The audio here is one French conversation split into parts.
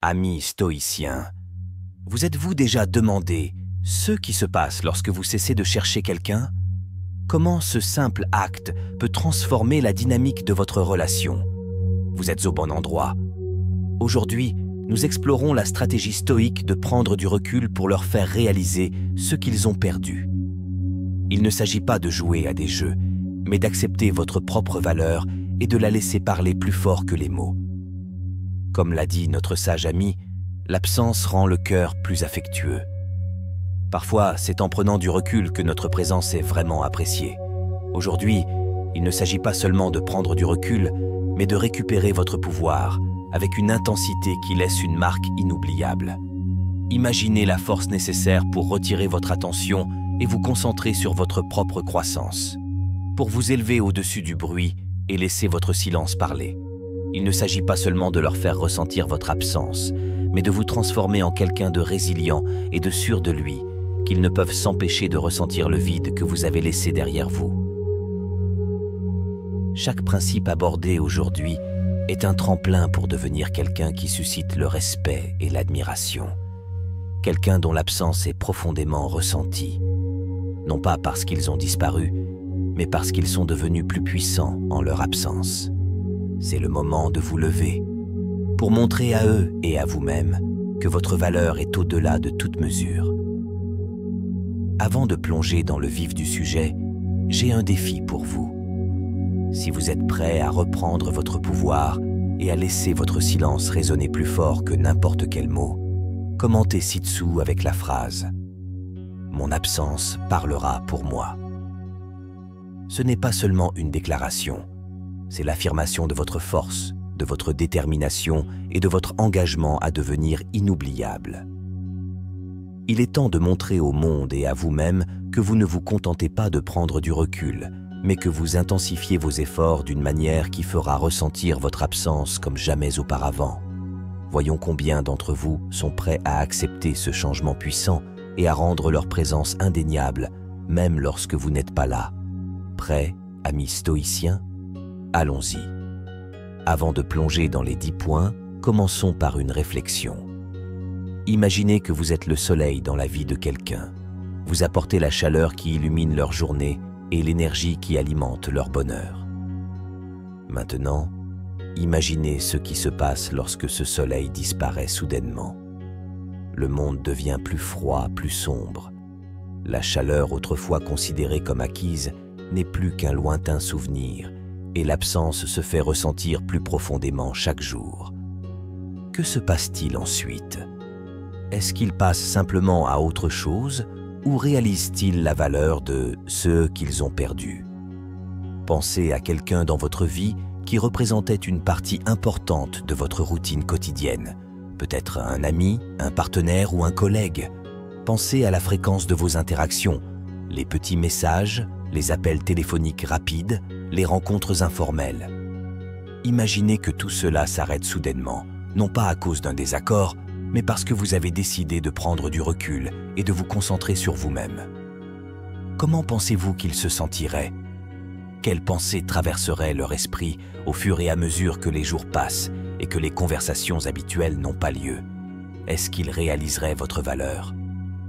Amis stoïciens, vous êtes-vous déjà demandé ce qui se passe lorsque vous cessez de chercher quelqu'un? Comment ce simple acte peut transformer la dynamique de votre relation? Vous êtes au bon endroit. Aujourd'hui, nous explorons la stratégie stoïque de prendre du recul pour leur faire réaliser ce qu'ils ont perdu. Il ne s'agit pas de jouer à des jeux, mais d'accepter votre propre valeur et de la laisser parler plus fort que les mots. Comme l'a dit notre sage ami, l'absence rend le cœur plus affectueux. Parfois, c'est en prenant du recul que notre présence est vraiment appréciée. Aujourd'hui, il ne s'agit pas seulement de prendre du recul, mais de récupérer votre pouvoir avec une intensité qui laisse une marque inoubliable. Imaginez la force nécessaire pour retirer votre attention et vous concentrer sur votre propre croissance, pour vous élever au-dessus du bruit et laisser votre silence parler. Il ne s'agit pas seulement de leur faire ressentir votre absence, mais de vous transformer en quelqu'un de résilient et de sûr de lui, qu'ils ne peuvent s'empêcher de ressentir le vide que vous avez laissé derrière vous. Chaque principe abordé aujourd'hui est un tremplin pour devenir quelqu'un qui suscite le respect et l'admiration. Quelqu'un dont l'absence est profondément ressentie, non pas parce qu'ils ont disparu, mais parce qu'ils sont devenus plus puissants en leur absence. C'est le moment de vous lever, pour montrer à eux et à vous-même que votre valeur est au-delà de toute mesure. Avant de plonger dans le vif du sujet, j'ai un défi pour vous. Si vous êtes prêt à reprendre votre pouvoir et à laisser votre silence résonner plus fort que n'importe quel mot, commentez ci-dessous avec la phrase « Mon absence parlera pour moi ». Ce n'est pas seulement une déclaration, c'est l'affirmation de votre force, de votre détermination et de votre engagement à devenir inoubliable. Il est temps de montrer au monde et à vous-même que vous ne vous contentez pas de prendre du recul, mais que vous intensifiez vos efforts d'une manière qui fera ressentir votre absence comme jamais auparavant. Voyons combien d'entre vous sont prêts à accepter ce changement puissant et à rendre leur présence indéniable, même lorsque vous n'êtes pas là. Prêts, amis stoïciens? Allons-y. Avant de plonger dans les 10 points, commençons par une réflexion. Imaginez que vous êtes le soleil dans la vie de quelqu'un. Vous apportez la chaleur qui illumine leur journée et l'énergie qui alimente leur bonheur. Maintenant, imaginez ce qui se passe lorsque ce soleil disparaît soudainement. Le monde devient plus froid, plus sombre. La chaleur autrefois considérée comme acquise n'est plus qu'un lointain souvenir et l'absence se fait ressentir plus profondément chaque jour. Que se passe-t-il ensuite? Est-ce qu'ils passent simplement à autre chose ou réalisent-ils la valeur de ce qu'ils ont perdu? Pensez à quelqu'un dans votre vie qui représentait une partie importante de votre routine quotidienne, peut-être un ami, un partenaire ou un collègue. Pensez à la fréquence de vos interactions, les petits messages, les appels téléphoniques rapides, les rencontres informelles. Imaginez que tout cela s'arrête soudainement, non pas à cause d'un désaccord, mais parce que vous avez décidé de prendre du recul et de vous concentrer sur vous-même. Comment pensez-vous qu'ils se sentiraient? Quelles pensées traverseraient leur esprit au fur et à mesure que les jours passent et que les conversations habituelles n'ont pas lieu? Est-ce qu'ils réaliseraient votre valeur?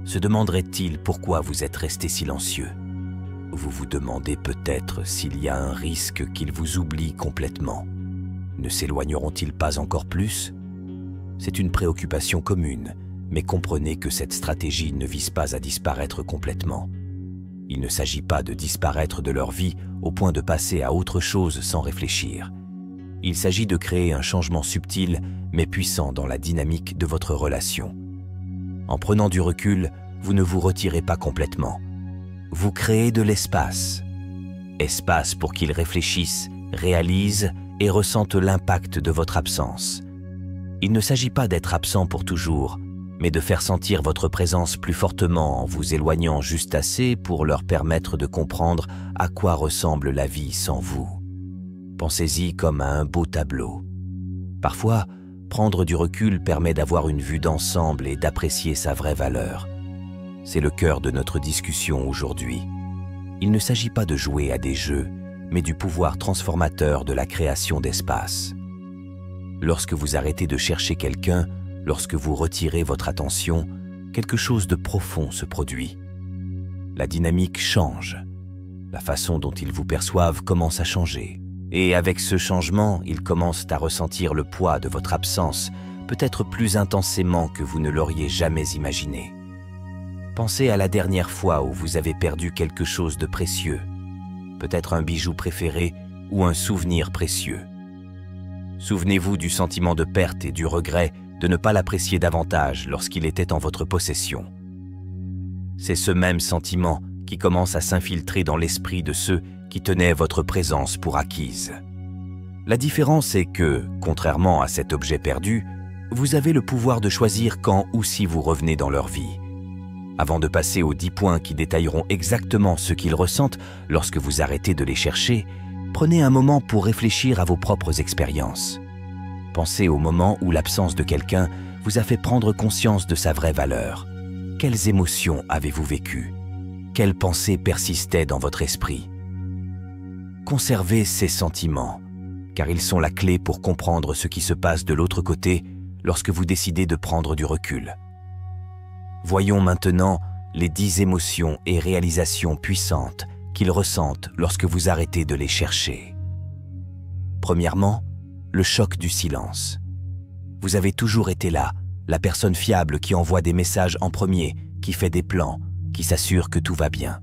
Se demanderaient-ils pourquoi vous êtes resté silencieux? Vous vous demandez peut-être s'il y a un risque qu'ils vous oublient complètement. Ne s'éloigneront-ils pas encore plus? C'est une préoccupation commune, mais comprenez que cette stratégie ne vise pas à disparaître complètement. Il ne s'agit pas de disparaître de leur vie au point de passer à autre chose sans réfléchir. Il s'agit de créer un changement subtil mais puissant dans la dynamique de votre relation. En prenant du recul, vous ne vous retirez pas complètement. Vous créez de l'espace. Espace pour qu'ils réfléchissent, réalisent et ressentent l'impact de votre absence. Il ne s'agit pas d'être absent pour toujours, mais de faire sentir votre présence plus fortement en vous éloignant juste assez pour leur permettre de comprendre à quoi ressemble la vie sans vous. Pensez-y comme à un beau tableau. Parfois, prendre du recul permet d'avoir une vue d'ensemble et d'apprécier sa vraie valeur. C'est le cœur de notre discussion aujourd'hui. Il ne s'agit pas de jouer à des jeux, mais du pouvoir transformateur de la création d'espace. Lorsque vous arrêtez de chercher quelqu'un, lorsque vous retirez votre attention, quelque chose de profond se produit. La dynamique change. La façon dont ils vous perçoivent commence à changer. Et avec ce changement, ils commencent à ressentir le poids de votre absence, peut-être plus intensément que vous ne l'auriez jamais imaginé. Pensez à la dernière fois où vous avez perdu quelque chose de précieux, peut-être un bijou préféré ou un souvenir précieux. Souvenez-vous du sentiment de perte et du regret de ne pas l'apprécier davantage lorsqu'il était en votre possession. C'est ce même sentiment qui commence à s'infiltrer dans l'esprit de ceux qui tenaient votre présence pour acquise. La différence est que, contrairement à cet objet perdu, vous avez le pouvoir de choisir quand ou si vous revenez dans leur vie. Avant de passer aux 10 points qui détailleront exactement ce qu'ils ressentent lorsque vous arrêtez de les chercher, prenez un moment pour réfléchir à vos propres expériences. Pensez au moment où l'absence de quelqu'un vous a fait prendre conscience de sa vraie valeur. Quelles émotions avez-vous vécues? Quelles pensées persistaient dans votre esprit? Conservez ces sentiments, car ils sont la clé pour comprendre ce qui se passe de l'autre côté lorsque vous décidez de prendre du recul. Voyons maintenant les 10 émotions et réalisations puissantes qu'ils ressentent lorsque vous arrêtez de les chercher. Premièrement, le choc du silence. Vous avez toujours été là, la personne fiable qui envoie des messages en premier, qui fait des plans, qui s'assure que tout va bien.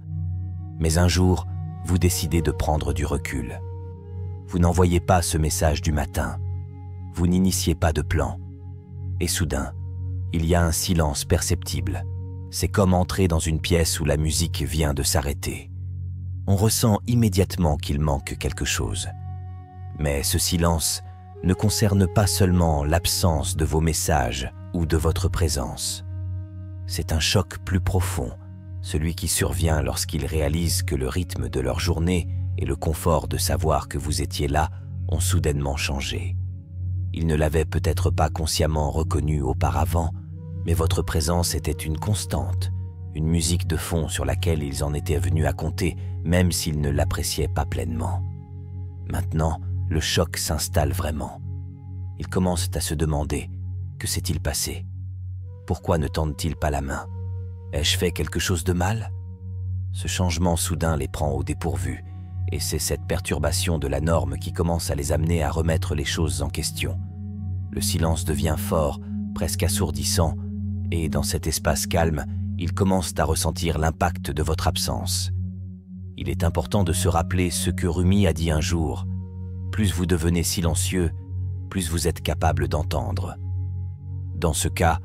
Mais un jour, vous décidez de prendre du recul. Vous n'envoyez pas ce message du matin. Vous n'initiez pas de plan. Et soudain, il y a un silence perceptible. C'est comme entrer dans une pièce où la musique vient de s'arrêter. On ressent immédiatement qu'il manque quelque chose. Mais ce silence ne concerne pas seulement l'absence de vos messages ou de votre présence. C'est un choc plus profond, celui qui survient lorsqu'ils réalisent que le rythme de leur journée et le confort de savoir que vous étiez là ont soudainement changé. Ils ne l'avaient peut-être pas consciemment reconnu auparavant, mais votre présence était une constante, une musique de fond sur laquelle ils en étaient venus à compter, même s'ils ne l'appréciaient pas pleinement. Maintenant, le choc s'installe vraiment. Ils commencent à se demander « Que s'est-il passé? Pourquoi ne tendent-ils pas la main? Ai-je fait quelque chose de mal ?» Ce changement soudain les prend au dépourvu, et c'est cette perturbation de la norme qui commence à les amener à remettre les choses en question. Le silence devient fort, presque assourdissant, et dans cet espace calme, ils commencent à ressentir l'impact de votre absence. Il est important de se rappeler ce que Rumi a dit un jour. Plus vous devenez silencieux, plus vous êtes capable d'entendre. Dans ce cas,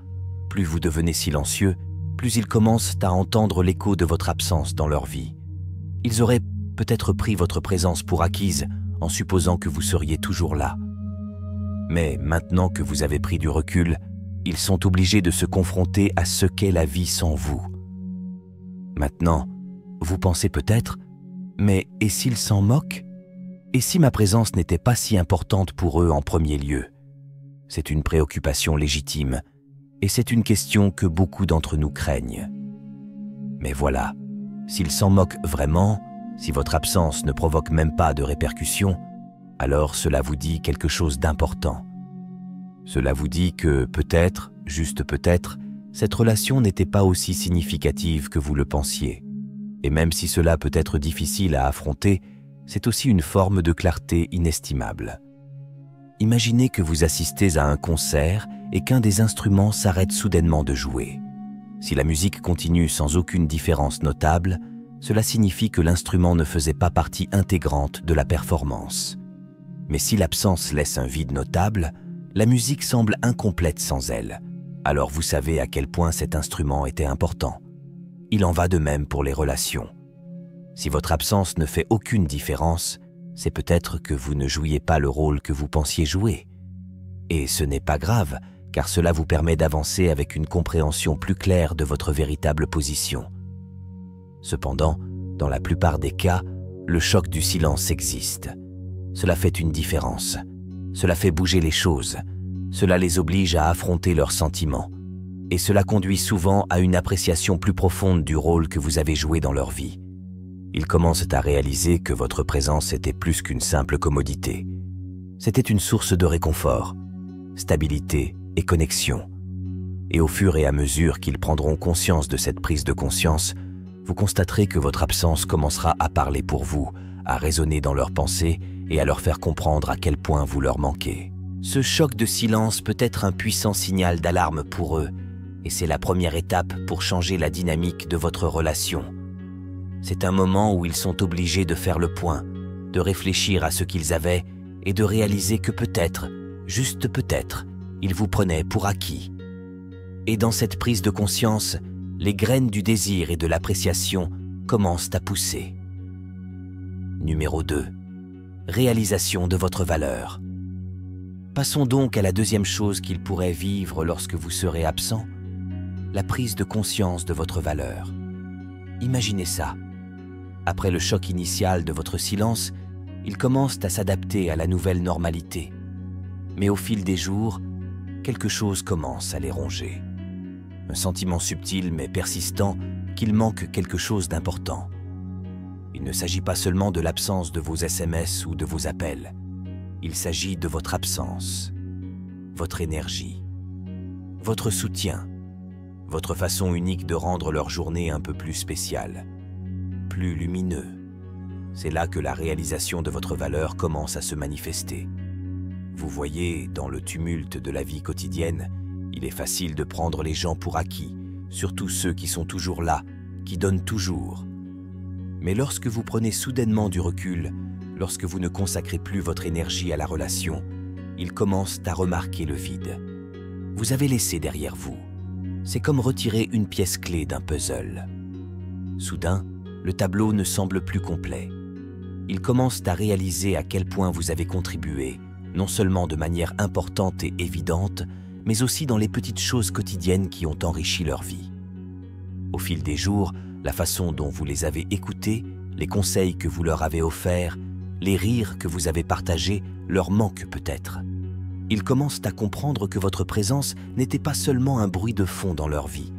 plus vous devenez silencieux, plus ils commencent à entendre l'écho de votre absence dans leur vie. Ils auraient peut-être pris votre présence pour acquise en supposant que vous seriez toujours là. Mais maintenant que vous avez pris du recul, ils sont obligés de se confronter à ce qu'est la vie sans vous. Maintenant, vous pensez peut-être, mais et s'ils s'en moquent? Et si ma présence n'était pas si importante pour eux en premier lieu? C'est une préoccupation légitime, et c'est une question que beaucoup d'entre nous craignent. Mais voilà, s'ils s'en moquent vraiment, si votre absence ne provoque même pas de répercussions, alors cela vous dit quelque chose d'important. Cela vous dit que peut-être, juste peut-être, cette relation n'était pas aussi significative que vous le pensiez. Et même si cela peut être difficile à affronter, c'est aussi une forme de clarté inestimable. Imaginez que vous assistez à un concert et qu'un des instruments s'arrête soudainement de jouer. Si la musique continue sans aucune différence notable, cela signifie que l'instrument ne faisait pas partie intégrante de la performance. Mais si l'absence laisse un vide notable, la musique semble incomplète sans elle. Alors vous savez à quel point cet instrument était important. Il en va de même pour les relations. Si votre absence ne fait aucune différence, c'est peut-être que vous ne jouiez pas le rôle que vous pensiez jouer. Et ce n'est pas grave, car cela vous permet d'avancer avec une compréhension plus claire de votre véritable position. Cependant, dans la plupart des cas, le choc du silence existe. Cela fait une différence. Cela fait bouger les choses. Cela les oblige à affronter leurs sentiments. Et cela conduit souvent à une appréciation plus profonde du rôle que vous avez joué dans leur vie. Ils commencent à réaliser que votre présence était plus qu'une simple commodité. C'était une source de réconfort, stabilité et connexion. Et au fur et à mesure qu'ils prendront conscience de cette prise de conscience, vous constaterez que votre absence commencera à parler pour vous, à résonner dans leurs pensées et à leur faire comprendre à quel point vous leur manquez. Ce choc de silence peut être un puissant signal d'alarme pour eux, et c'est la première étape pour changer la dynamique de votre relation. C'est un moment où ils sont obligés de faire le point, de réfléchir à ce qu'ils avaient et de réaliser que peut-être, juste peut-être, ils vous prenaient pour acquis. Et dans cette prise de conscience, les graines du désir et de l'appréciation commencent à pousser. Numéro 2. Réalisation de votre valeur. Passons donc à la deuxième chose qu'ils pourraient vivre lorsque vous serez absent, la prise de conscience de votre valeur. Imaginez ça. Après le choc initial de votre silence, ils commencent à s'adapter à la nouvelle normalité. Mais au fil des jours, quelque chose commence à les ronger. Un sentiment subtil mais persistant qu'il manque quelque chose d'important. Il ne s'agit pas seulement de l'absence de vos SMS ou de vos appels. Il s'agit de votre absence, votre énergie, votre soutien, votre façon unique de rendre leur journée un peu plus spéciale, plus lumineux. C'est là que la réalisation de votre valeur commence à se manifester. Vous voyez, dans le tumulte de la vie quotidienne, il est facile de prendre les gens pour acquis, surtout ceux qui sont toujours là, qui donnent toujours. Mais lorsque vous prenez soudainement du recul, lorsque vous ne consacrez plus votre énergie à la relation, ils commencent à remarquer le vide. Vous avez laissé derrière vous. C'est comme retirer une pièce clé d'un puzzle. Soudain, le tableau ne semble plus complet. Ils commencent à réaliser à quel point vous avez contribué, non seulement de manière importante et évidente, mais aussi dans les petites choses quotidiennes qui ont enrichi leur vie. Au fil des jours, la façon dont vous les avez écoutés, les conseils que vous leur avez offerts, les rires que vous avez partagés leur manquent peut-être. Ils commencent à comprendre que votre présence n'était pas seulement un bruit de fond dans leur vie.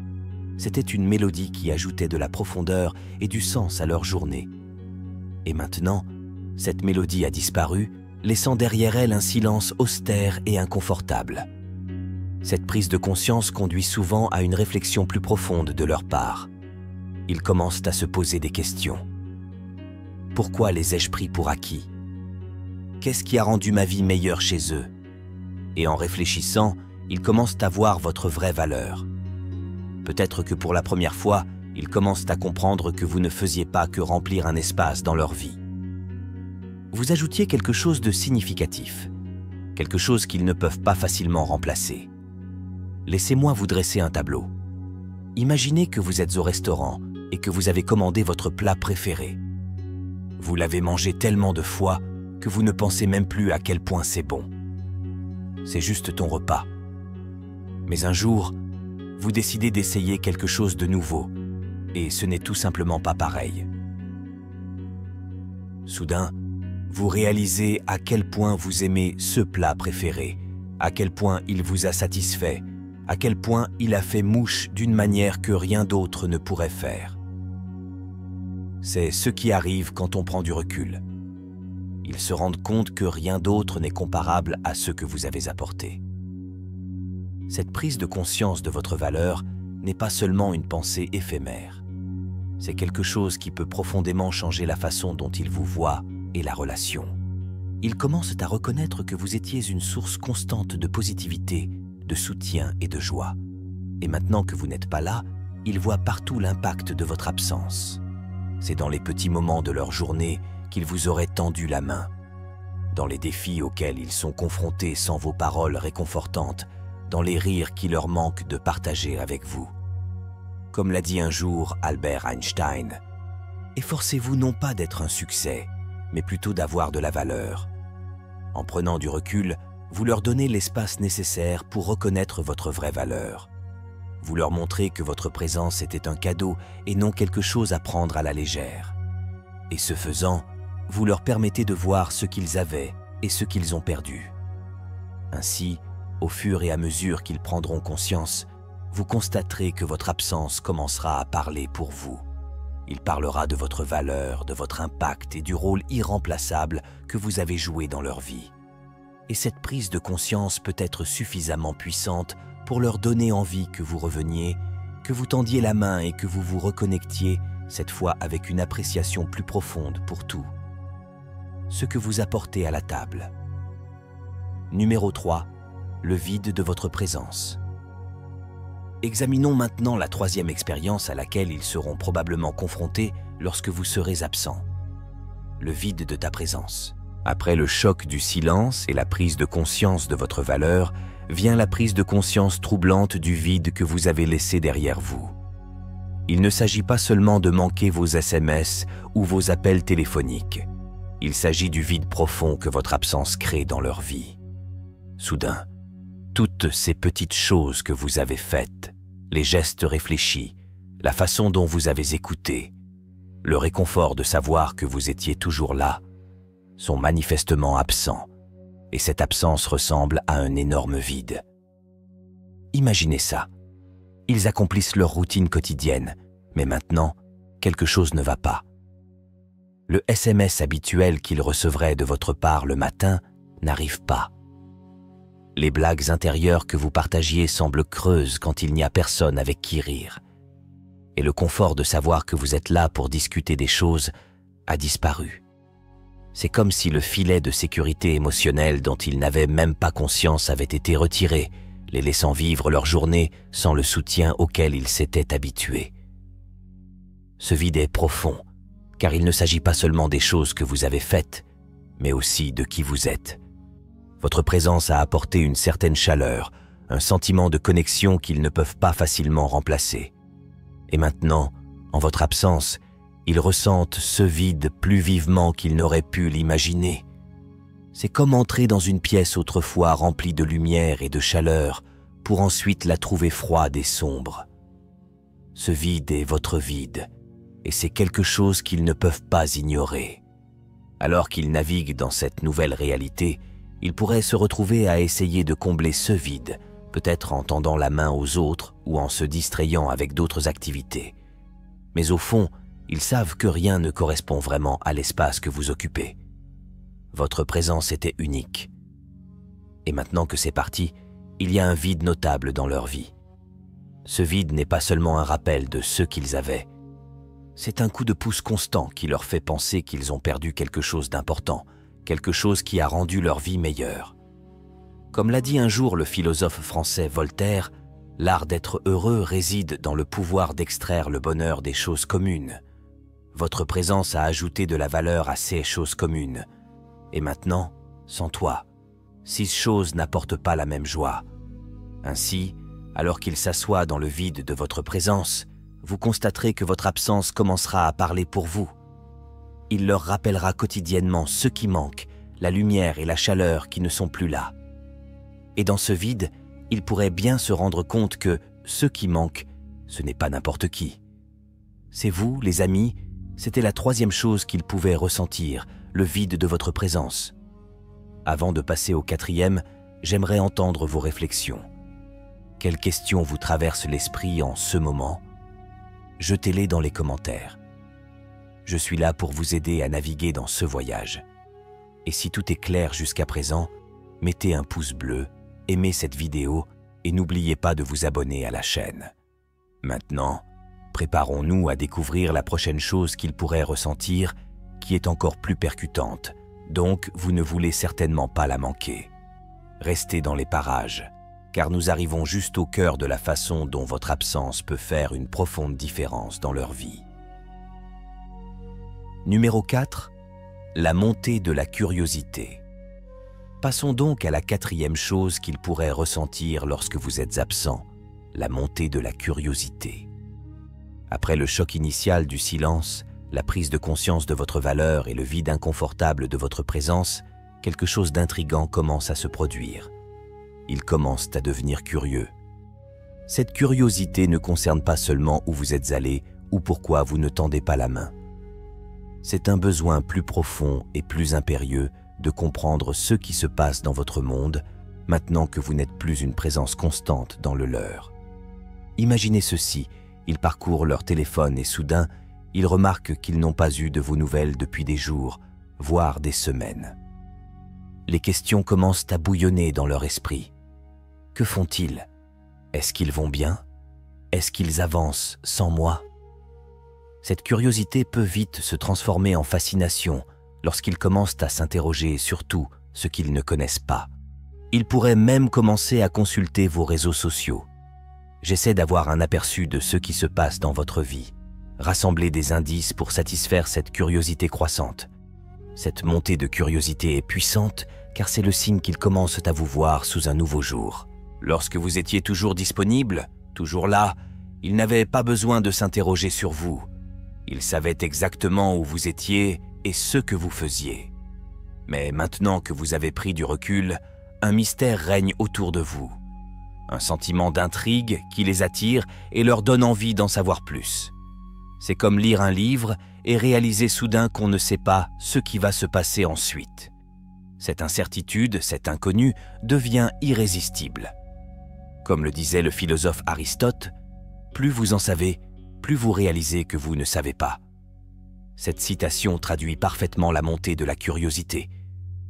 C'était une mélodie qui ajoutait de la profondeur et du sens à leur journée. Et maintenant, cette mélodie a disparu, laissant derrière elle un silence austère et inconfortable. Cette prise de conscience conduit souvent à une réflexion plus profonde de leur part. Ils commencent à se poser des questions. Pourquoi les ai-je pris pour acquis? Qu'est-ce qui a rendu ma vie meilleure chez eux? Et en réfléchissant, ils commencent à voir votre vraie valeur. Peut-être que pour la première fois, ils commencent à comprendre que vous ne faisiez pas que remplir un espace dans leur vie. Vous ajoutiez quelque chose de significatif, quelque chose qu'ils ne peuvent pas facilement remplacer. Laissez-moi vous dresser un tableau. Imaginez que vous êtes au restaurant et que vous avez commandé votre plat préféré. Vous l'avez mangé tellement de fois que vous ne pensez même plus à quel point c'est bon. C'est juste ton repas. Mais un jour, vous décidez d'essayer quelque chose de nouveau, et ce n'est tout simplement pas pareil. Soudain, vous réalisez à quel point vous aimez ce plat préféré, à quel point il vous a satisfait, à quel point il a fait mouche d'une manière que rien d'autre ne pourrait faire. C'est ce qui arrive quand on prend du recul. Ils se rendent compte que rien d'autre n'est comparable à ce que vous avez apporté. Cette prise de conscience de votre valeur n'est pas seulement une pensée éphémère. C'est quelque chose qui peut profondément changer la façon dont ils vous voient et la relation. Ils commencent à reconnaître que vous étiez une source constante de positivité, de soutien et de joie. Et maintenant que vous n'êtes pas là, ils voient partout l'impact de votre absence. C'est dans les petits moments de leur journée qu'ils vous auraient tendu la main. Dans les défis auxquels ils sont confrontés sans vos paroles réconfortantes, dans les rires qui leur manquent de partager avec vous. Comme l'a dit un jour Albert Einstein, efforcez-vous non pas d'être un succès, mais plutôt d'avoir de la valeur. En prenant du recul, vous leur donnez l'espace nécessaire pour reconnaître votre vraie valeur. Vous leur montrez que votre présence était un cadeau et non quelque chose à prendre à la légère. Et ce faisant, vous leur permettez de voir ce qu'ils avaient et ce qu'ils ont perdu. Ainsi, au fur et à mesure qu'ils prendront conscience, vous constaterez que votre absence commencera à parler pour vous. Il parlera de votre valeur, de votre impact et du rôle irremplaçable que vous avez joué dans leur vie. Et cette prise de conscience peut être suffisamment puissante pour leur donner envie que vous reveniez, que vous tendiez la main et que vous vous reconnectiez, cette fois avec une appréciation plus profonde pour tout. Ce que vous apportez à la table. Numéro 3. Le vide de votre présence. Examinons maintenant la troisième expérience à laquelle ils seront probablement confrontés lorsque vous serez absent. Le vide de ta présence. Après le choc du silence et la prise de conscience de votre valeur, vient la prise de conscience troublante du vide que vous avez laissé derrière vous. Il ne s'agit pas seulement de manquer vos SMS ou vos appels téléphoniques. Il s'agit du vide profond que votre absence crée dans leur vie. Soudain, toutes ces petites choses que vous avez faites, les gestes réfléchis, la façon dont vous avez écouté, le réconfort de savoir que vous étiez toujours là, sont manifestement absents, et cette absence ressemble à un énorme vide. Imaginez ça. Ils accomplissent leur routine quotidienne, mais maintenant, quelque chose ne va pas. Le SMS habituel qu'ils recevraient de votre part le matin n'arrive pas. Les blagues intérieures que vous partagiez semblent creuses quand il n'y a personne avec qui rire. Et le confort de savoir que vous êtes là pour discuter des choses a disparu. C'est comme si le filet de sécurité émotionnelle dont ils n'avaient même pas conscience avait été retiré, les laissant vivre leur journée sans le soutien auquel ils s'étaient habitués. Ce vide est profond, car il ne s'agit pas seulement des choses que vous avez faites, mais aussi de qui vous êtes. Votre présence a apporté une certaine chaleur, un sentiment de connexion qu'ils ne peuvent pas facilement remplacer. Et maintenant, en votre absence, ils ressentent ce vide plus vivement qu'ils n'auraient pu l'imaginer. C'est comme entrer dans une pièce autrefois remplie de lumière et de chaleur, pour ensuite la trouver froide et sombre. Ce vide est votre vide, et c'est quelque chose qu'ils ne peuvent pas ignorer. Alors qu'ils naviguent dans cette nouvelle réalité, ils pourraient se retrouver à essayer de combler ce vide, peut-être en tendant la main aux autres ou en se distrayant avec d'autres activités. Mais au fond, ils savent que rien ne correspond vraiment à l'espace que vous occupez. Votre présence était unique. Et maintenant que c'est parti, il y a un vide notable dans leur vie. Ce vide n'est pas seulement un rappel de ce qu'ils avaient. C'est un coup de pouce constant qui leur fait penser qu'ils ont perdu quelque chose d'important, quelque chose qui a rendu leur vie meilleure. Comme l'a dit un jour le philosophe français Voltaire, l'art d'être heureux réside dans le pouvoir d'extraire le bonheur des choses communes. Votre présence a ajouté de la valeur à ces choses communes. Et maintenant, sans toi, 6 choses n'apportent pas la même joie. Ainsi, alors qu'ils s'assoient dans le vide de votre présence, vous constaterez que votre absence commencera à parler pour vous. Il leur rappellera quotidiennement ce qui manque, la lumière et la chaleur qui ne sont plus là. Et dans ce vide, ils pourraient bien se rendre compte que ce qui manque, ce n'est pas n'importe qui. C'est vous, les amis, c'était la troisième chose qu'ils pouvaient ressentir, le vide de votre présence. Avant de passer au quatrième, j'aimerais entendre vos réflexions. Quelles questions vous traversent l'esprit en ce moment? Jetez-les dans les commentaires. Je suis là pour vous aider à naviguer dans ce voyage. Et si tout est clair jusqu'à présent, mettez un pouce bleu, aimez cette vidéo et n'oubliez pas de vous abonner à la chaîne. Maintenant, préparons-nous à découvrir la prochaine chose qu'ils pourraient ressentir, qui est encore plus percutante, donc vous ne voulez certainement pas la manquer. Restez dans les parages, car nous arrivons juste au cœur de la façon dont votre absence peut faire une profonde différence dans leur vie. Numéro 4. La montée de la curiosité. Passons donc à la quatrième chose qu'ils pourraient ressentir lorsque vous êtes absent, la montée de la curiosité. Après le choc initial du silence, la prise de conscience de votre valeur et le vide inconfortable de votre présence, quelque chose d'intriguant commence à se produire. Ils commencent à devenir curieux. Cette curiosité ne concerne pas seulement où vous êtes allé ou pourquoi vous ne tendez pas la main. C'est un besoin plus profond et plus impérieux de comprendre ce qui se passe dans votre monde maintenant que vous n'êtes plus une présence constante dans le leur. Imaginez ceci, ils parcourent leur téléphone et soudain, ils remarquent qu'ils n'ont pas eu de vos nouvelles depuis des jours, voire des semaines. Les questions commencent à bouillonner dans leur esprit. Que font-ils? Est-ce qu'ils vont bien? Est-ce qu'ils avancent sans moi? Cette curiosité peut vite se transformer en fascination lorsqu'ils commencent à s'interroger sur tout ce qu'ils ne connaissent pas. Ils pourraient même commencer à consulter vos réseaux sociaux. J'essaie d'avoir un aperçu de ce qui se passe dans votre vie, rassembler des indices pour satisfaire cette curiosité croissante. Cette montée de curiosité est puissante car c'est le signe qu'ils commencent à vous voir sous un nouveau jour. Lorsque vous étiez toujours disponible, toujours là, ils n'avaient pas besoin de s'interroger sur vous. Ils savaient exactement où vous étiez et ce que vous faisiez. Mais maintenant que vous avez pris du recul, un mystère règne autour de vous. Un sentiment d'intrigue qui les attire et leur donne envie d'en savoir plus. C'est comme lire un livre et réaliser soudain qu'on ne sait pas ce qui va se passer ensuite. Cette incertitude, cet inconnu, devient irrésistible. Comme le disait le philosophe Aristote, plus vous en savez, plus vous réalisez que vous ne savez pas. Cette citation traduit parfaitement la montée de la curiosité.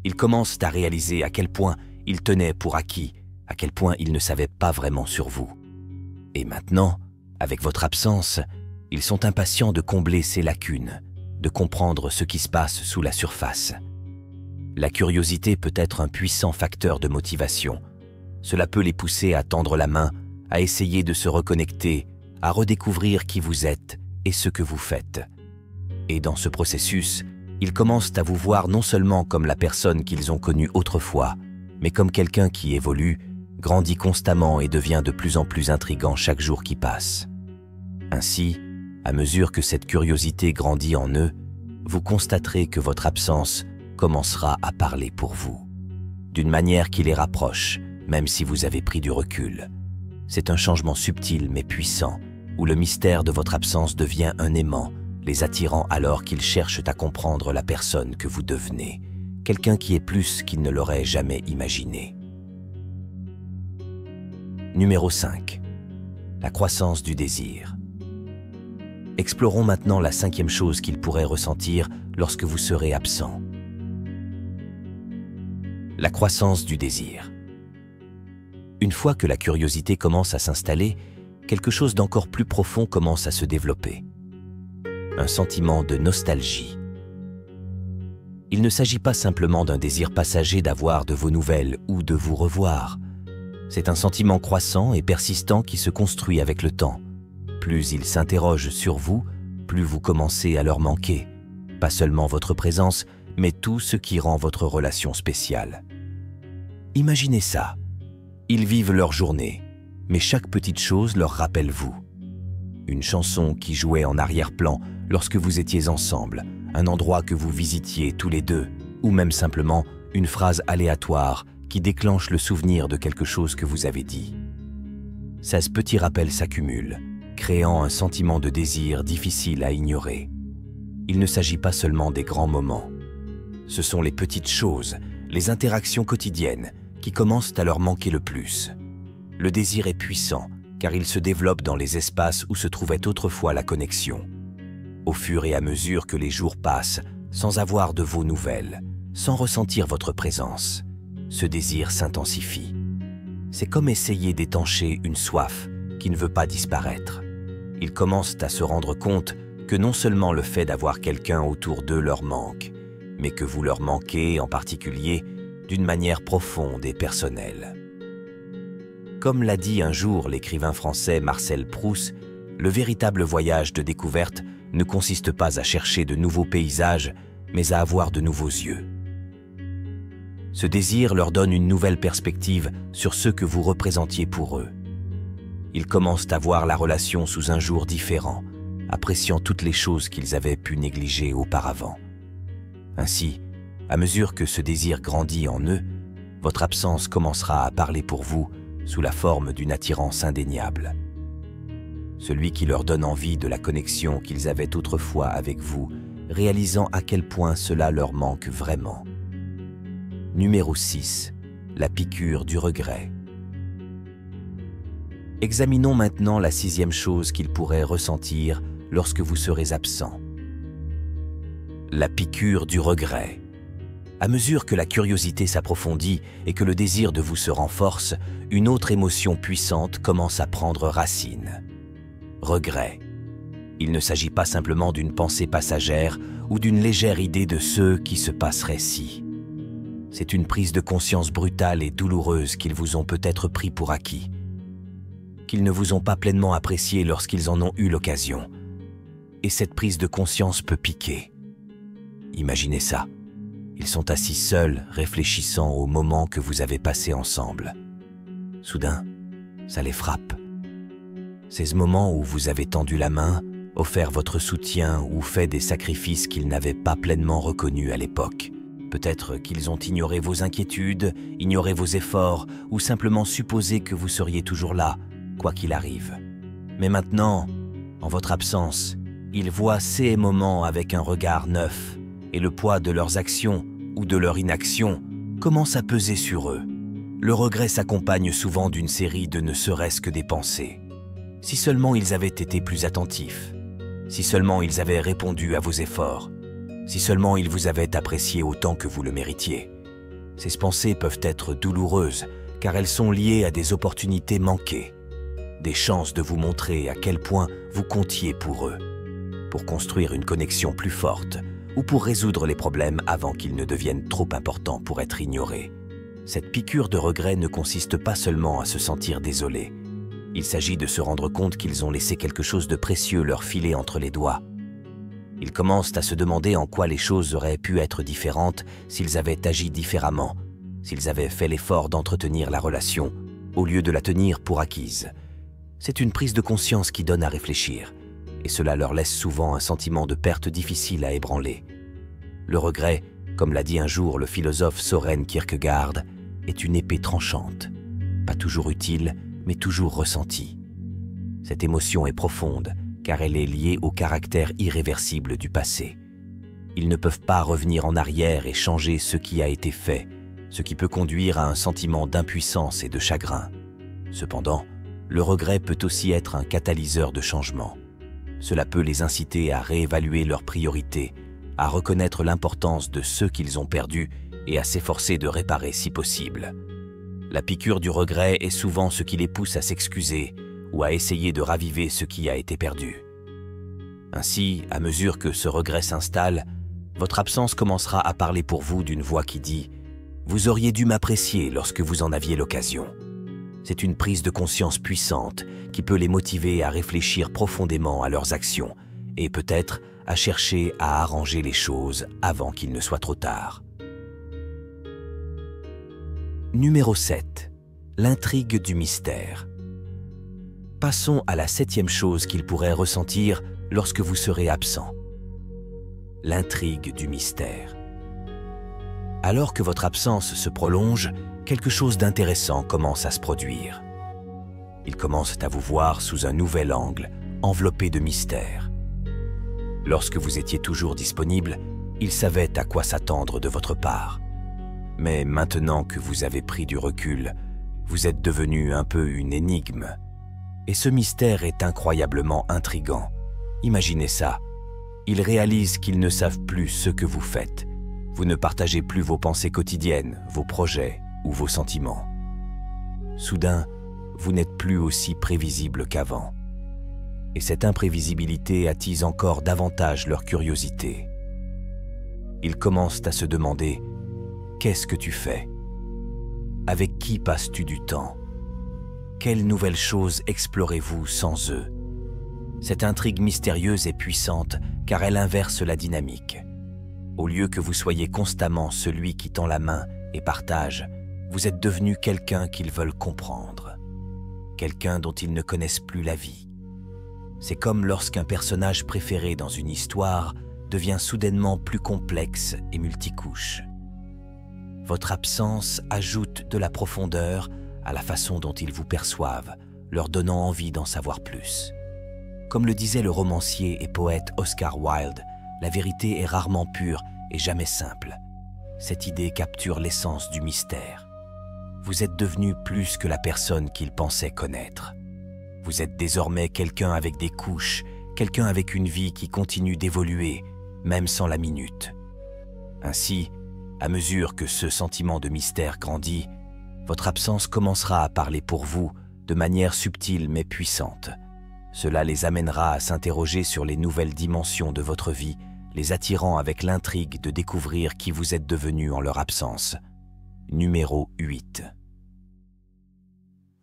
Ils commencent à réaliser à quel point ils tenaient pour acquis, à quel point ils ne savaient pas vraiment sur vous. Et maintenant, avec votre absence, ils sont impatients de combler ces lacunes, de comprendre ce qui se passe sous la surface. La curiosité peut être un puissant facteur de motivation. Cela peut les pousser à tendre la main, à essayer de se reconnecter, à redécouvrir qui vous êtes et ce que vous faites. Et dans ce processus, ils commencent à vous voir non seulement comme la personne qu'ils ont connue autrefois, mais comme quelqu'un qui évolue, grandit constamment et devient de plus en plus intriguant chaque jour qui passe. Ainsi, à mesure que cette curiosité grandit en eux, vous constaterez que votre absence commencera à parler pour vous, d'une manière qui les rapproche, même si vous avez pris du recul. C'est un changement subtil mais puissant, où le mystère de votre absence devient un aimant, les attirant alors qu'ils cherchent à comprendre la personne que vous devenez, quelqu'un qui est plus qu'ils ne l'auraient jamais imaginé. Numéro 5. La croissance du désir. Explorons maintenant la 5e chose qu'ils pourraient ressentir lorsque vous serez absent. La croissance du désir. Une fois que la curiosité commence à s'installer, quelque chose d'encore plus profond commence à se développer. Un sentiment de nostalgie. Il ne s'agit pas simplement d'un désir passager d'avoir de vos nouvelles ou de vous revoir. C'est un sentiment croissant et persistant qui se construit avec le temps. Plus ils s'interrogent sur vous, plus vous commencez à leur manquer. Pas seulement votre présence, mais tout ce qui rend votre relation spéciale. Imaginez ça. Ils vivent leur journée, mais chaque petite chose leur rappelle vous. Une chanson qui jouait en arrière-plan lorsque vous étiez ensemble, un endroit que vous visitiez tous les deux, ou même simplement une phrase aléatoire qui déclenche le souvenir de quelque chose que vous avez dit. Ces petits rappels s'accumulent, créant un sentiment de désir difficile à ignorer. Il ne s'agit pas seulement des grands moments. Ce sont les petites choses, les interactions quotidiennes qui commencent à leur manquer le plus. Le désir est puissant car il se développe dans les espaces où se trouvait autrefois la connexion. Au fur et à mesure que les jours passent, sans avoir de vos nouvelles, sans ressentir votre présence, ce désir s'intensifie. C'est comme essayer d'étancher une soif qui ne veut pas disparaître. Ils commencent à se rendre compte que non seulement le fait d'avoir quelqu'un autour d'eux leur manque, mais que vous leur manquez en particulier d'une manière profonde et personnelle. Comme l'a dit un jour l'écrivain français Marcel Proust, le véritable voyage de découverte ne consiste pas à chercher de nouveaux paysages, mais à avoir de nouveaux yeux. Ce désir leur donne une nouvelle perspective sur ce que vous représentiez pour eux. Ils commencent à voir la relation sous un jour différent, appréciant toutes les choses qu'ils avaient pu négliger auparavant. Ainsi, à mesure que ce désir grandit en eux, votre absence commencera à parler pour vous sous la forme d'une attirance indéniable. Celui qui leur donne envie de la connexion qu'ils avaient autrefois avec vous, réalisant à quel point cela leur manque vraiment. Numéro 6. La piqûre du regret. Examinons maintenant la 6e chose qu'ils pourraient ressentir lorsque vous serez absent. La piqûre du regret. À mesure que la curiosité s'approfondit et que le désir de vous se renforce, une autre émotion puissante commence à prendre racine. Regret. Il ne s'agit pas simplement d'une pensée passagère ou d'une légère idée de ce qui se passerait si. C'est une prise de conscience brutale et douloureuse qu'ils vous ont peut-être pris pour acquis, qu'ils ne vous ont pas pleinement apprécié lorsqu'ils en ont eu l'occasion. Et cette prise de conscience peut piquer. Imaginez ça. Ils sont assis seuls, réfléchissant au moment que vous avez passé ensemble. Soudain, ça les frappe. C'est ce moment où vous avez tendu la main, offert votre soutien ou fait des sacrifices qu'ils n'avaient pas pleinement reconnus à l'époque. Peut-être qu'ils ont ignoré vos inquiétudes, ignoré vos efforts ou simplement supposé que vous seriez toujours là, quoi qu'il arrive. Mais maintenant, en votre absence, ils voient ces moments avec un regard neuf et le poids de leurs actions ou de leur inaction commence à peser sur eux. Le regret s'accompagne souvent d'une série de ne serait-ce que des pensées. Si seulement ils avaient été plus attentifs, si seulement ils avaient répondu à vos efforts, si seulement ils vous avaient apprécié autant que vous le méritiez. Ces pensées peuvent être douloureuses car elles sont liées à des opportunités manquées, des chances de vous montrer à quel point vous comptiez pour eux, pour construire une connexion plus forte ou pour résoudre les problèmes avant qu'ils ne deviennent trop importants pour être ignorés. Cette piqûre de regret ne consiste pas seulement à se sentir désolé. Il s'agit de se rendre compte qu'ils ont laissé quelque chose de précieux leur filer entre les doigts. Ils commencent à se demander en quoi les choses auraient pu être différentes s'ils avaient agi différemment, s'ils avaient fait l'effort d'entretenir la relation au lieu de la tenir pour acquise. C'est une prise de conscience qui donne à réfléchir, et cela leur laisse souvent un sentiment de perte difficile à ébranler. Le regret, comme l'a dit un jour le philosophe Søren Kierkegaard, est une épée tranchante, pas toujours utile, mais toujours ressentie. Cette émotion est profonde, car elle est liée au caractère irréversible du passé. Ils ne peuvent pas revenir en arrière et changer ce qui a été fait, ce qui peut conduire à un sentiment d'impuissance et de chagrin. Cependant, le regret peut aussi être un catalyseur de changement. Cela peut les inciter à réévaluer leurs priorités, à reconnaître l'importance de ceux qu'ils ont perdus et à s'efforcer de réparer si possible. La piqûre du regret est souvent ce qui les pousse à s'excuser ou à essayer de raviver ce qui a été perdu. Ainsi, à mesure que ce regret s'installe, votre absence commencera à parler pour vous d'une voix qui dit « Vous auriez dû m'apprécier lorsque vous en aviez l'occasion ». C'est une prise de conscience puissante qui peut les motiver à réfléchir profondément à leurs actions et peut-être à chercher à arranger les choses avant qu'il ne soit trop tard. Numéro 7. L'intrigue du mystère. Passons à la 7e chose qu'ils pourraient ressentir lorsque vous serez absent. L'intrigue du mystère. Alors que votre absence se prolonge, quelque chose d'intéressant commence à se produire. Ils commencent à vous voir sous un nouvel angle, enveloppé de mystère. Lorsque vous étiez toujours disponible, ils savaient à quoi s'attendre de votre part. Mais maintenant que vous avez pris du recul, vous êtes devenu un peu une énigme. Et ce mystère est incroyablement intrigant. Imaginez ça. Ils réalisent qu'ils ne savent plus ce que vous faites. Vous ne partagez plus vos pensées quotidiennes, vos projets ou vos sentiments. Soudain, vous n'êtes plus aussi prévisible qu'avant. Et cette imprévisibilité attise encore davantage leur curiosité. Ils commencent à se demander « Qu'est-ce que tu fais ? Avec qui passes-tu du temps ? Quelles nouvelles choses explorez-vous sans eux ?» Cette intrigue mystérieuse est puissante car elle inverse la dynamique. Au lieu que vous soyez constamment celui qui tend la main et partage, vous êtes devenu quelqu'un qu'ils veulent comprendre, quelqu'un dont ils ne connaissent plus la vie. C'est comme lorsqu'un personnage préféré dans une histoire devient soudainement plus complexe et multicouche. Votre absence ajoute de la profondeur à la façon dont ils vous perçoivent, leur donnant envie d'en savoir plus. Comme le disait le romancier et poète Oscar Wilde, la vérité est rarement pure et jamais simple. Cette idée capture l'essence du mystère. Vous êtes devenu plus que la personne qu'ils pensaient connaître. Vous êtes désormais quelqu'un avec des couches, quelqu'un avec une vie qui continue d'évoluer, même sans la minute. Ainsi, À mesure que ce sentiment de mystère grandit, votre absence commencera à parler pour vous de manière subtile mais puissante. Cela les amènera à s'interroger sur les nouvelles dimensions de votre vie, les attirant avec l'intrigue de découvrir qui vous êtes devenu en leur absence. Numéro 8.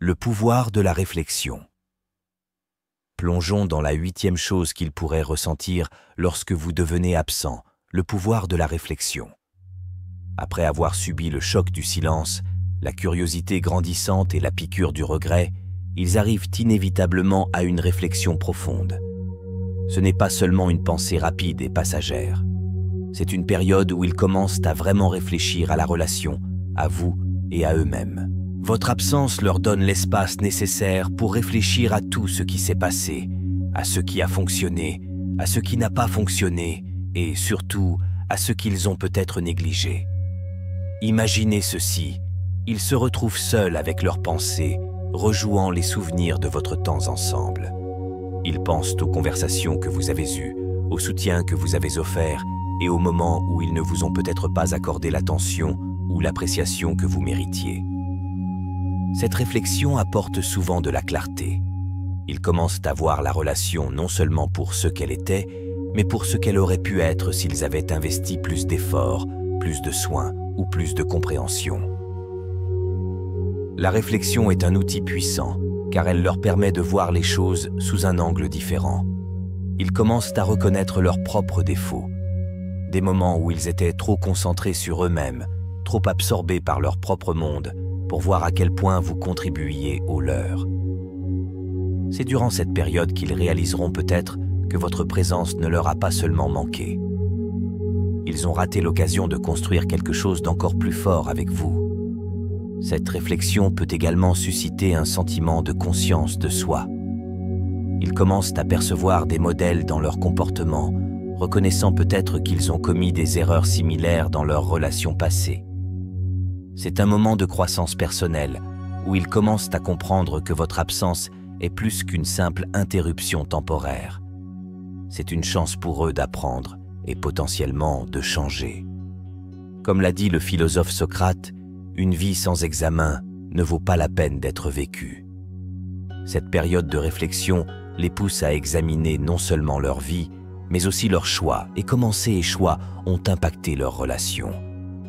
Le pouvoir de la réflexion. Plongeons dans la 8e chose qu'ils pourraient ressentir lorsque vous devenez absent, le pouvoir de la réflexion. Après avoir subi le choc du silence, la curiosité grandissante et la piqûre du regret, ils arrivent inévitablement à une réflexion profonde. Ce n'est pas seulement une pensée rapide et passagère. C'est une période où ils commencent à vraiment réfléchir à la relation, à vous et à eux-mêmes. Votre absence leur donne l'espace nécessaire pour réfléchir à tout ce qui s'est passé, à ce qui a fonctionné, à ce qui n'a pas fonctionné et surtout à ce qu'ils ont peut-être négligé. Imaginez ceci, ils se retrouvent seuls avec leurs pensées, rejouant les souvenirs de votre temps ensemble. Ils pensent aux conversations que vous avez eues, au soutien que vous avez offert et aux moments où ils ne vous ont peut-être pas accordé l'attention ou l'appréciation que vous méritiez. Cette réflexion apporte souvent de la clarté. Ils commencent à voir la relation non seulement pour ce qu'elle était, mais pour ce qu'elle aurait pu être s'ils avaient investi plus d'efforts, plus de soins ou plus de compréhension. La réflexion est un outil puissant, car elle leur permet de voir les choses sous un angle différent. Ils commencent à reconnaître leurs propres défauts, des moments où ils étaient trop concentrés sur eux-mêmes, trop absorbés par leur propre monde, pour voir à quel point vous contribuiez au leur. C'est durant cette période qu'ils réaliseront peut-être que votre présence ne leur a pas seulement manqué. Ils ont raté l'occasion de construire quelque chose d'encore plus fort avec vous. Cette réflexion peut également susciter un sentiment de conscience de soi. Ils commencent à percevoir des modèles dans leur comportement, reconnaissant peut-être qu'ils ont commis des erreurs similaires dans leurs relations passées. C'est un moment de croissance personnelle où ils commencent à comprendre que votre absence est plus qu'une simple interruption temporaire. C'est une chance pour eux d'apprendre et potentiellement de changer. Comme l'a dit le philosophe Socrate, une vie sans examen ne vaut pas la peine d'être vécue. Cette période de réflexion les pousse à examiner non seulement leur vie, mais aussi leurs choix et comment ces choix ont impacté leurs relations.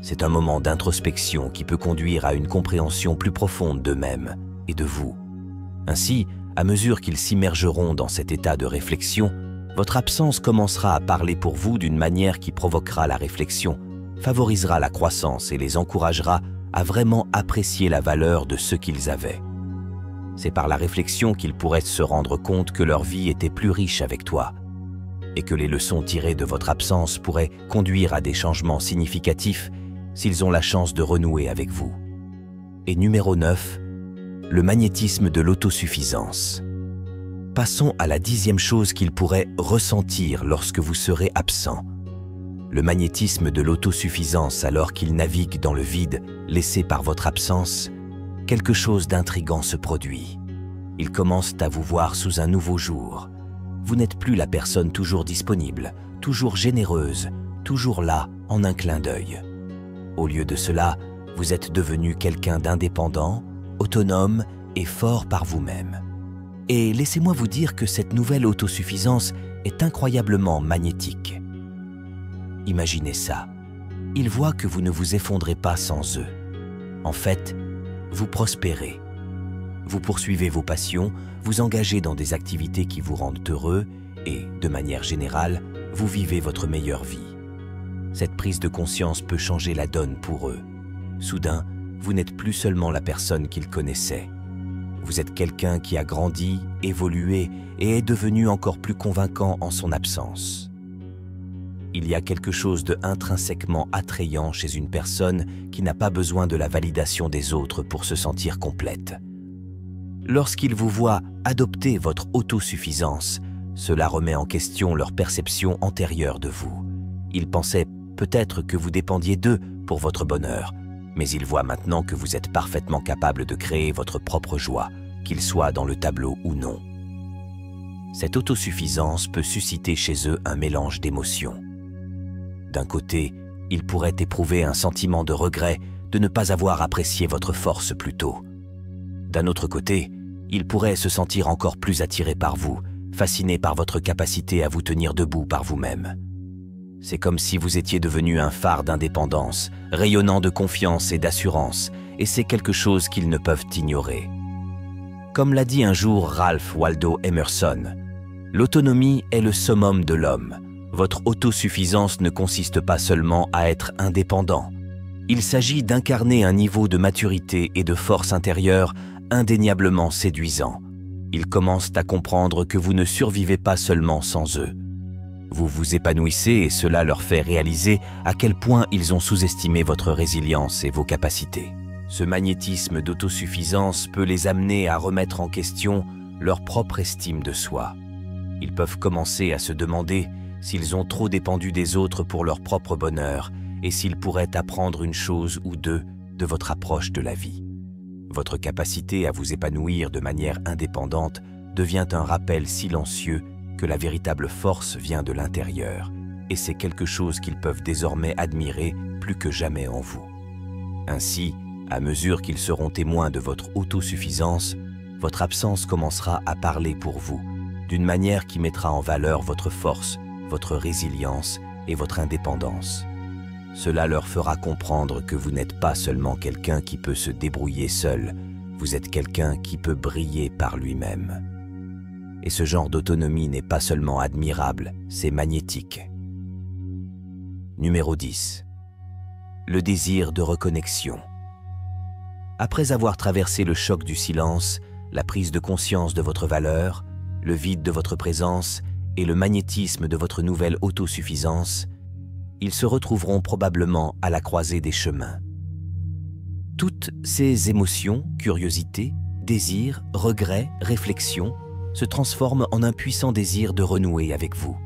C'est un moment d'introspection qui peut conduire à une compréhension plus profonde d'eux-mêmes et de vous. Ainsi, à mesure qu'ils s'immergeront dans cet état de réflexion, votre absence commencera à parler pour vous d'une manière qui provoquera la réflexion, favorisera la croissance et les encouragera à vraiment apprécier la valeur de ce qu'ils avaient. C'est par la réflexion qu'ils pourraient se rendre compte que leur vie était plus riche avec toi et que les leçons tirées de votre absence pourraient conduire à des changements significatifs s'ils ont la chance de renouer avec vous. Et numéro 9, le magnétisme de l'autosuffisance. Passons à la 10e chose qu'ils pourraient ressentir lorsque vous serez absent. Le magnétisme de l'autosuffisance alors qu'ils naviguent dans le vide laissé par votre absence, quelque chose d'intrigant se produit. Ils commencent à vous voir sous un nouveau jour. Vous n'êtes plus la personne toujours disponible, toujours généreuse, toujours là en un clin d'œil. Au lieu de cela, vous êtes devenu quelqu'un d'indépendant, autonome et fort par vous-même. Et laissez-moi vous dire que cette nouvelle autosuffisance est incroyablement magnétique. Imaginez ça. Ils voient que vous ne vous effondrez pas sans eux. En fait, vous prospérez. Vous poursuivez vos passions, vous engagez dans des activités qui vous rendent heureux et, de manière générale, vous vivez votre meilleure vie. Cette prise de conscience peut changer la donne pour eux. Soudain, vous n'êtes plus seulement la personne qu'ils connaissaient. Vous êtes quelqu'un qui a grandi, évolué et est devenu encore plus convaincant en son absence. Il y a quelque chose de intrinsèquement attrayant chez une personne qui n'a pas besoin de la validation des autres pour se sentir complète. Lorsqu'ils vous voient adopter votre autosuffisance, cela remet en question leur perception antérieure de vous. Ils pensaient peut-être que vous dépendiez d'eux pour votre bonheur, mais ils voient maintenant que vous êtes parfaitement capable de créer votre propre joie, qu'il soit dans le tableau ou non. Cette autosuffisance peut susciter chez eux un mélange d'émotions. D'un côté, Il pourrait éprouver un sentiment de regret de ne pas avoir apprécié votre force plus tôt. D'un autre côté, il pourrait se sentir encore plus attiré par vous, fasciné par votre capacité à vous tenir debout par vous-même. C'est comme si vous étiez devenu un phare d'indépendance, rayonnant de confiance et d'assurance, et c'est quelque chose qu'ils ne peuvent ignorer. Comme l'a dit un jour Ralph Waldo Emerson, l'autonomie est le summum de l'homme. Votre autosuffisance ne consiste pas seulement à être indépendant. Il s'agit d'incarner un niveau de maturité et de force intérieure indéniablement séduisant. Ils commencent à comprendre que vous ne survivez pas seulement sans eux. Vous vous épanouissez et cela leur fait réaliser à quel point ils ont sous-estimé votre résilience et vos capacités. Ce magnétisme d'autosuffisance peut les amener à remettre en question leur propre estime de soi. Ils peuvent commencer à se demander s'ils ont trop dépendu des autres pour leur propre bonheur et s'ils pourraient apprendre une chose ou deux de votre approche de la vie. Votre capacité à vous épanouir de manière indépendante devient un rappel silencieux que la véritable force vient de l'intérieur, et c'est quelque chose qu'ils peuvent désormais admirer plus que jamais en vous. Ainsi, à mesure qu'ils seront témoins de votre autosuffisance, votre absence commencera à parler pour vous, d'une manière qui mettra en valeur votre force, votre résilience et votre indépendance. Cela leur fera comprendre que vous n'êtes pas seulement quelqu'un qui peut se débrouiller seul, vous êtes quelqu'un qui peut briller par lui-même. Et ce genre d'autonomie n'est pas seulement admirable, c'est magnétique. Numéro 10. Le désir de reconnexion. Après avoir traversé le choc du silence, la prise de conscience de votre valeur, le vide de votre présence et le magnétisme de votre nouvelle autosuffisance, ils se retrouveront probablement à la croisée des chemins. Toutes ces émotions, curiosité, désir, regret, réflexion, se transforment en un puissant désir de renouer avec vous.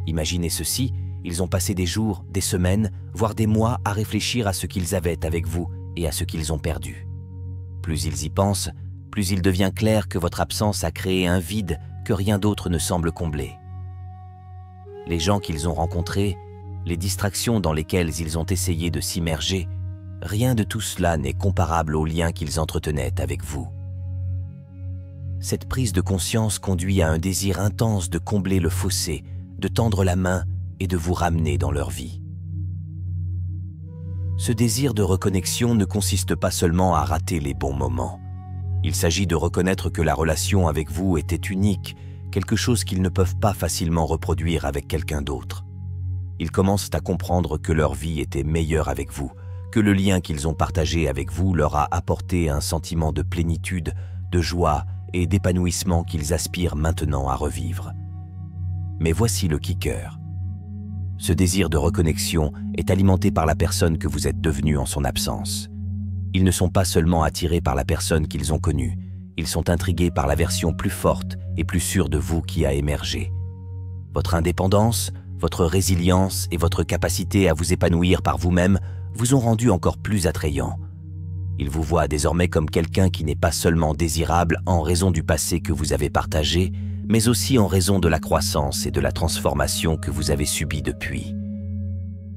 Imaginez ceci, ils ont passé des jours, des semaines, voire des mois à réfléchir à ce qu'ils avaient avec vous et à ce qu'ils ont perdu. Plus ils y pensent, plus il devient clair que votre absence a créé un vide que rien d'autre ne semble combler. Les gens qu'ils ont rencontrés, les distractions dans lesquelles ils ont essayé de s'immerger, rien de tout cela n'est comparable aux liens qu'ils entretenaient avec vous. Cette prise de conscience conduit à un désir intense de combler le fossé, de tendre la main et de vous ramener dans leur vie. Ce désir de reconnexion ne consiste pas seulement à rater les bons moments. Il s'agit de reconnaître que la relation avec vous était unique, quelque chose qu'ils ne peuvent pas facilement reproduire avec quelqu'un d'autre. Ils commencent à comprendre que leur vie était meilleure avec vous, que le lien qu'ils ont partagé avec vous leur a apporté un sentiment de plénitude, de joie et d'épanouissement qu'ils aspirent maintenant à revivre. Mais voici le kicker. Ce désir de reconnexion est alimenté par la personne que vous êtes devenue en son absence. Ils ne sont pas seulement attirés par la personne qu'ils ont connue, ils sont intrigués par la version plus forte et plus sûre de vous qui a émergé. Votre indépendance, votre résilience et votre capacité à vous épanouir par vous-même vous ont rendu encore plus attrayant. Ils vous voient désormais comme quelqu'un qui n'est pas seulement désirable en raison du passé que vous avez partagé, mais aussi en raison de la croissance et de la transformation que vous avez subie depuis.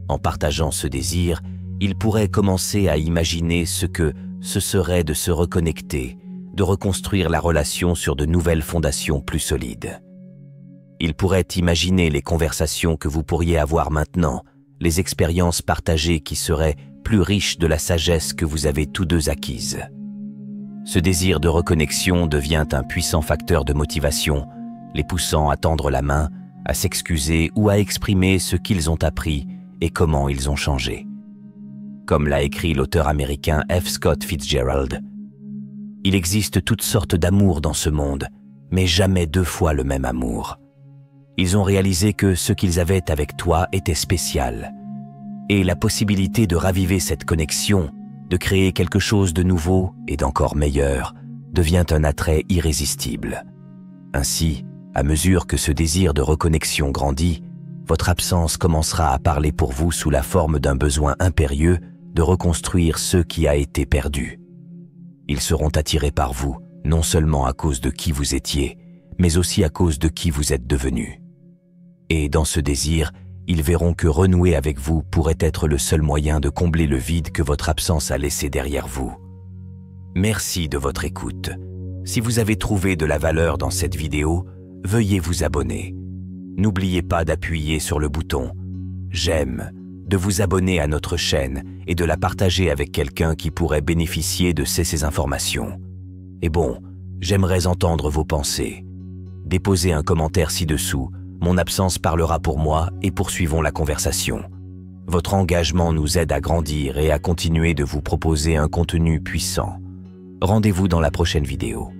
En partageant ce désir, ils pourraient commencer à imaginer ce que ce serait de se reconnecter, de reconstruire la relation sur de nouvelles fondations plus solides. Ils pourraient imaginer les conversations que vous pourriez avoir maintenant, les expériences partagées qui seraient plus riches de la sagesse que vous avez tous deux acquise. Ce désir de reconnexion devient un puissant facteur de motivation, les poussant à tendre la main, à s'excuser ou à exprimer ce qu'ils ont appris et comment ils ont changé. Comme l'a écrit l'auteur américain F. Scott Fitzgerald, « Il existe toutes sortes d'amour dans ce monde, mais jamais deux fois le même amour. Ils ont réalisé que ce qu'ils avaient avec toi était spécial, et la possibilité de raviver cette connexion, de créer quelque chose de nouveau et d'encore meilleur, devient un attrait irrésistible. Ainsi, à mesure que ce désir de reconnexion grandit, votre absence commencera à parler pour vous sous la forme d'un besoin impérieux de reconstruire ce qui a été perdu. Ils seront attirés par vous, non seulement à cause de qui vous étiez, mais aussi à cause de qui vous êtes devenu. Et dans ce désir, ils verront que renouer avec vous pourrait être le seul moyen de combler le vide que votre absence a laissé derrière vous. Merci de votre écoute. Si vous avez trouvé de la valeur dans cette vidéo, veuillez vous abonner. N'oubliez pas d'appuyer sur le bouton « J'aime », de vous abonner à notre chaîne et de la partager avec quelqu'un qui pourrait bénéficier de ces informations. Et bon, j'aimerais entendre vos pensées. Déposez un commentaire ci-dessous, mon absence parlera pour moi et poursuivons la conversation. Votre engagement nous aide à grandir et à continuer de vous proposer un contenu puissant. Rendez-vous dans la prochaine vidéo.